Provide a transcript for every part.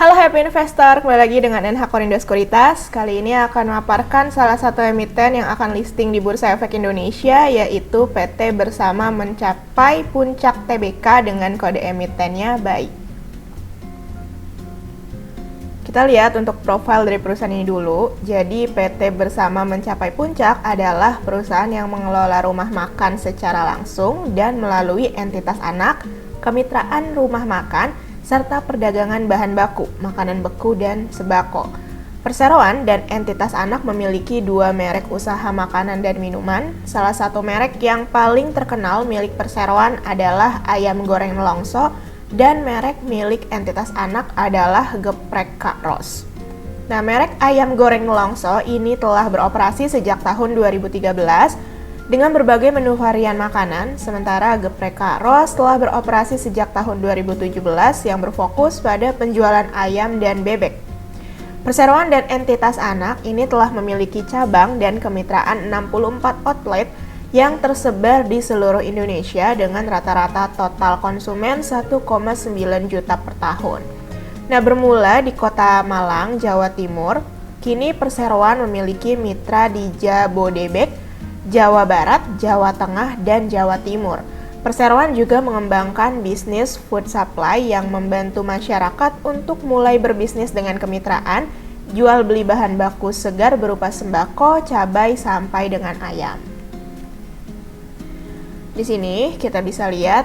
Halo Happy Investor, kembali lagi dengan NH Korindo Sekuritas. Kali ini akan memaparkan salah satu emiten yang akan listing di Bursa Efek Indonesia, yaitu PT Bersama mencapai puncak TBK dengan kode emitennya baik. Kita lihat untuk profil dari perusahaan ini dulu. Jadi PT Bersama mencapai puncak adalah perusahaan yang mengelola rumah makan secara langsung dan melalui entitas anak, kemitraan rumah makan, serta perdagangan bahan baku, makanan beku, dan sembako. Perseroan dan entitas anak memiliki dua merek usaha makanan dan minuman. Salah satu merek yang paling terkenal milik Perseroan adalah Ayam Goreng Nelongso, dan merek milik entitas anak adalah Geprek Kak Ros. Nah, merek Ayam Goreng Nelongso ini telah beroperasi sejak tahun 2013 dengan berbagai menu varian makanan, sementara Geprek Kak Ros telah beroperasi sejak tahun 2017 yang berfokus pada penjualan ayam dan bebek. Perseroan dan entitas anak ini telah memiliki cabang dan kemitraan 64 outlet yang tersebar di seluruh Indonesia dengan rata-rata total konsumen 1,9 juta per tahun. Nah, bermula di Kota Malang, Jawa Timur, kini Perseroan memiliki mitra di Jabodebek, Jawa Barat, Jawa Tengah, dan Jawa Timur. Perseroan juga mengembangkan bisnis food supply yang membantu masyarakat untuk mulai berbisnis dengan kemitraan, jual beli bahan baku segar berupa sembako, cabai, sampai dengan ayam. Di sini kita bisa lihat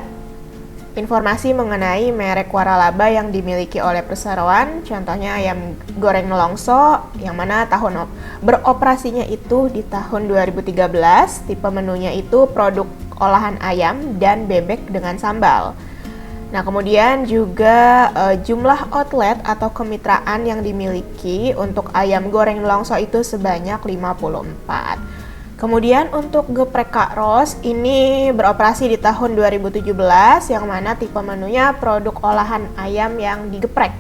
informasi mengenai merek waralaba yang dimiliki oleh Perseroan, contohnya Ayam Goreng Nelongso, yang mana tahun beroperasinya itu di tahun 2013, tipe menunya itu produk olahan ayam dan bebek dengan sambal. Nah, kemudian juga jumlah outlet atau kemitraan yang dimiliki untuk Ayam Goreng Nelongso itu sebanyak 54. Kemudian untuk Geprek Kak Ros ini beroperasi di tahun 2017 yang mana tipe menunya produk olahan ayam yang digeprek.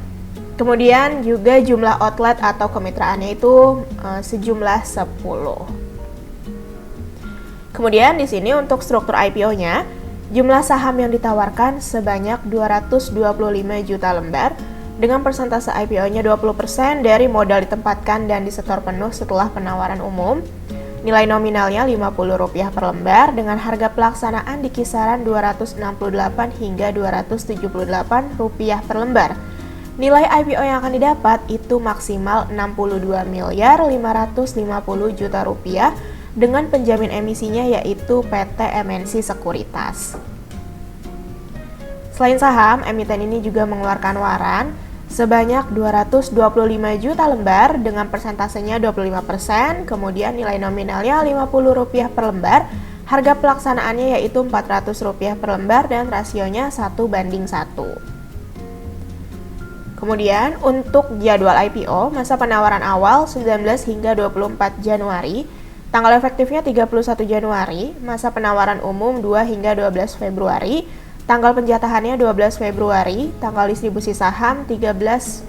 Kemudian juga jumlah outlet atau kemitraannya itu sejumlah 10. Kemudian di sini untuk struktur IPO-nya, jumlah saham yang ditawarkan sebanyak 225 juta lembar dengan persentase IPO-nya 20% dari modal ditempatkan dan disetor penuh setelah penawaran umum. Nilai nominalnya Rp50 per lembar dengan harga pelaksanaan di kisaran Rp268 hingga Rp278 per lembar. Nilai IPO yang akan didapat itu maksimal Rp62.550.000.000 dengan penjamin emisinya yaitu PT MNC Sekuritas. Selain saham, emiten ini juga mengeluarkan waran sebanyak 225 juta lembar dengan persentasenya 25%, kemudian nilai nominalnya Rp50 per lembar, harga pelaksanaannya yaitu Rp400 per lembar dan rasionya 1:1. Kemudian untuk jadwal IPO, masa penawaran awal 19 hingga 24 Januari, tanggal efektifnya 31 Januari, masa penawaran umum 2 hingga 12 Februari, tanggal penjatahannya 12 Februari, tanggal distribusi saham 13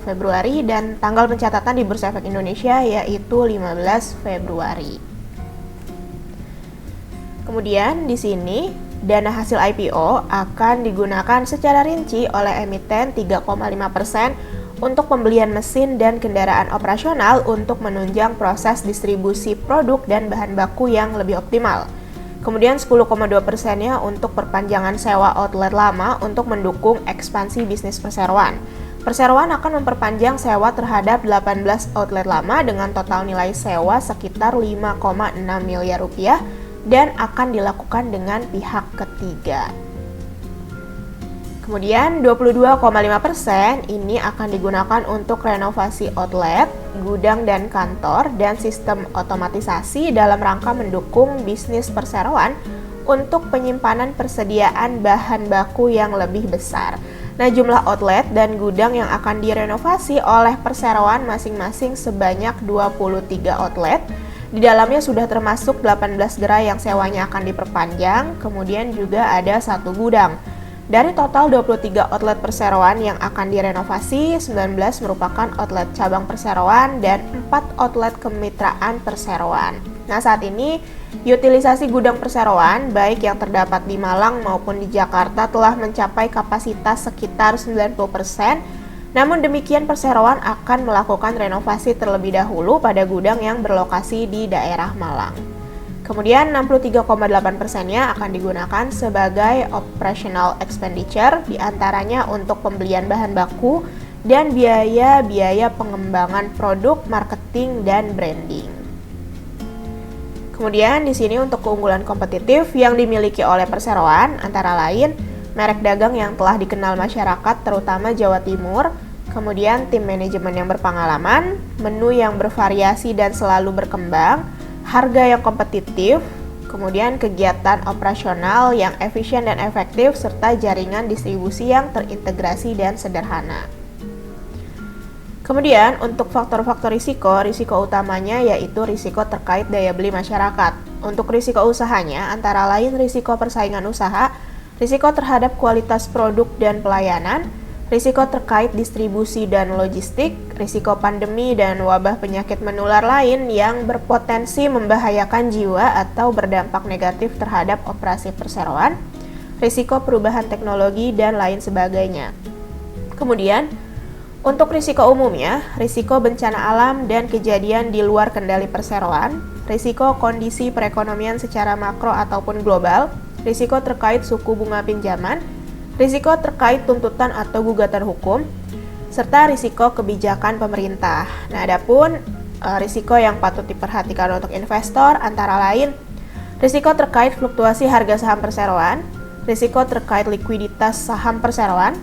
Februari, dan tanggal pencatatan di Bursa Efek Indonesia yaitu 15 Februari. Kemudian di sini dana hasil IPO akan digunakan secara rinci oleh emiten 3,5% untuk pembelian mesin dan kendaraan operasional untuk menunjang proses distribusi produk dan bahan baku yang lebih optimal. Kemudian 10,2%-nya untuk perpanjangan sewa outlet lama untuk mendukung ekspansi bisnis Perseroan. Perseroan akan memperpanjang sewa terhadap 18 outlet lama dengan total nilai sewa sekitar Rp5,6 miliar dan akan dilakukan dengan pihak ketiga. Kemudian 22,5% ini akan digunakan untuk renovasi outlet, gudang dan kantor, dan sistem otomatisasi dalam rangka mendukung bisnis Perseroan untuk penyimpanan persediaan bahan baku yang lebih besar. Nah, jumlah outlet dan gudang yang akan direnovasi oleh Perseroan masing-masing sebanyak 23 outlet. Di dalamnya sudah termasuk 18 gerai yang sewanya akan diperpanjang, kemudian juga ada 1 gudang. Dari total 23 outlet Perseroan yang akan direnovasi, 19 merupakan outlet cabang Perseroan dan 4 outlet kemitraan Perseroan. Nah, saat ini utilisasi gudang Perseroan, baik yang terdapat di Malang maupun di Jakarta, telah mencapai kapasitas sekitar 90%, Namun demikian, perseroan akan melakukan renovasi terlebih dahulu pada gudang yang berlokasi di daerah Malang. Kemudian 63,8%-nya akan digunakan sebagai operational expenditure, diantaranya untuk pembelian bahan baku dan biaya-biaya pengembangan produk, marketing, dan branding. Kemudian di sini untuk keunggulan kompetitif yang dimiliki oleh perseroan antara lain merek dagang yang telah dikenal masyarakat terutama Jawa Timur, kemudian tim manajemen yang berpengalaman, menu yang bervariasi dan selalu berkembang, harga yang kompetitif, kemudian kegiatan operasional yang efisien dan efektif, serta jaringan distribusi yang terintegrasi dan sederhana. Kemudian untuk faktor-faktor risiko utamanya yaitu risiko terkait daya beli masyarakat. Untuk risiko usahanya antara lain risiko persaingan usaha, risiko terhadap kualitas produk dan pelayanan, risiko terkait distribusi dan logistik, risiko pandemi dan wabah penyakit menular lain yang berpotensi membahayakan jiwa atau berdampak negatif terhadap operasi perseroan, risiko perubahan teknologi, dan lain sebagainya. Kemudian, untuk risiko umumnya, risiko bencana alam dan kejadian di luar kendali perseroan, risiko kondisi perekonomian secara makro ataupun global, risiko terkait suku bunga pinjaman, risiko terkait tuntutan atau gugatan hukum, serta risiko kebijakan pemerintah. Nah, adapun risiko yang patut diperhatikan untuk investor antara lain risiko terkait fluktuasi harga saham perseroan, risiko terkait likuiditas saham perseroan,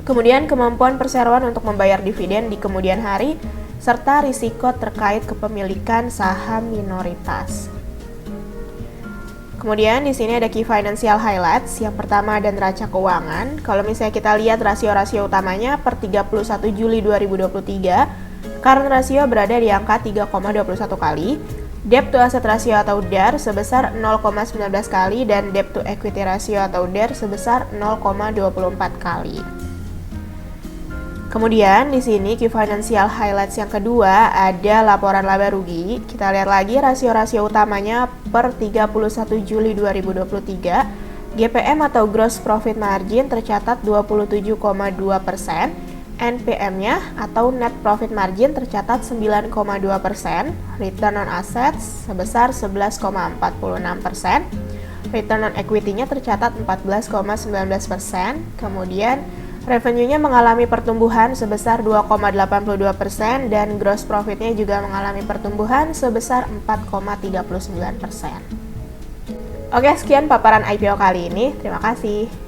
kemudian kemampuan perseroan untuk membayar dividen di kemudian hari, serta risiko terkait kepemilikan saham minoritas. Kemudian di sini ada key financial highlights. Yang pertama ada neraca keuangan. Kalau misalnya kita lihat rasio-rasio utamanya per 31 Juli 2023, current ratio berada di angka 3,21 kali, debt to asset ratio atau DAR sebesar 0,19 kali, dan debt to equity ratio atau DER sebesar 0,24 kali. Kemudian di sini key financial highlights yang kedua ada laporan laba rugi. Kita lihat lagi rasio-rasio utamanya per 31 Juli 2023. GPM atau gross profit margin tercatat 27,2%, NPM-nya atau net profit margin tercatat 9,2%, return on assets sebesar 11,46%, return on equity-nya tercatat 14,19%, kemudian revenue-nya mengalami pertumbuhan sebesar 2,82% dan gross profit-nya juga mengalami pertumbuhan sebesar 4,39%. Oke, sekian paparan IPO kali ini. Terima kasih.